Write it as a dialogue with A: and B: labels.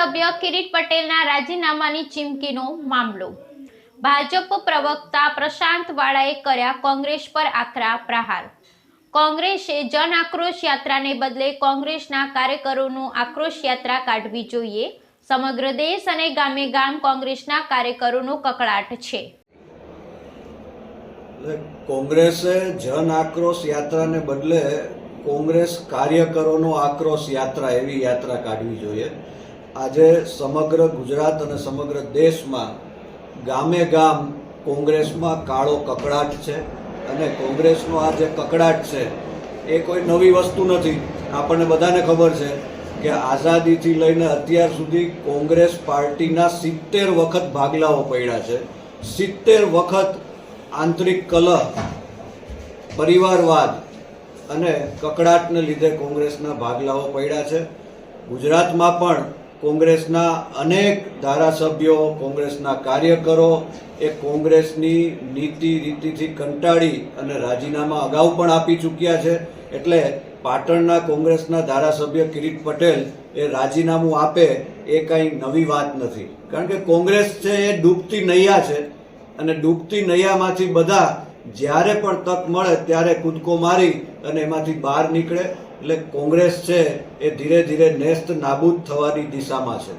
A: ધારાસભ્ય કિરીટ પટેલના રાજીનામાની ચીમકીનો મામલો। ભાજપ પ્રવક્તા પ્રશાંત વાળાએ કર્યા કોંગ્રેસ પર આકરા પ્રહાર। કોંગ્રેસે જન આક્રોશ યાત્રાને બદલે કોંગ્રેસના કાર્યકરોનું આક્રોશ યાત્રા કાઢવી જોઈએ। સમગ્ર દેશ અને ગામે ગામ કોંગ્રેસના કાર્યકરોનો કકળાટ છે।
B: કોંગ્રેસે જન આક્રોશ યાત્રાને બદલે કોંગ્રેસ કાર્યકરોનો આક્રોશ યાત્રા એવી યાત્રા કાઢવી જોઈએ। આજે સમગ્ર ગુજરાત અને સમગ્ર દેશમાં ગામે ગામ કોંગ્રેસમાં કાળો કકળાટ છે અને કોંગ્રેસનો આ જે કકળાટ છે એ કોઈ નવી વસ્તુ નથી। આપણને બધાને ખબર છે કે આઝાદીથી લઈને અત્યાર સુધી કોંગ્રેસ પાર્ટીના 70 વખત ભાગલાઓ પડ્યા છે। 70 વખત આંતરિક કલહ, પરિવારવાદ અને કકળાટને લીધે કોંગ્રેસના ભાગલાઓ પડ્યા છે। ગુજરાતમાં પણ કોંગ્રેસના અનેક ધારાસભ્યો, કોંગ્રેસના કાર્યકરો એ કોંગ્રેસની નીતિ રીતિથી કંટાળી અને રાજીનામા અગાઉ પણ આપી ચૂક્યા છે। એટલે પાટણના કોંગ્રેસના ધારાસભ્ય કિરીટ પટેલ એ રાજીનામું આપે એ કંઈ નવી વાત નથી, કારણ કે કોંગ્રેસ છે એ ડૂબતી નૈયા છે અને ડૂબતી નૈયામાંથી બધા જ્યારે પણ તક મળે ત્યારે કૂદકો મારી અને એમાંથી બહાર નીકળે। એટલે કોંગ્રેસ છે એ ધીરે ધીરે નેસ્ત નાબૂદ થવાની દિશામાં છે।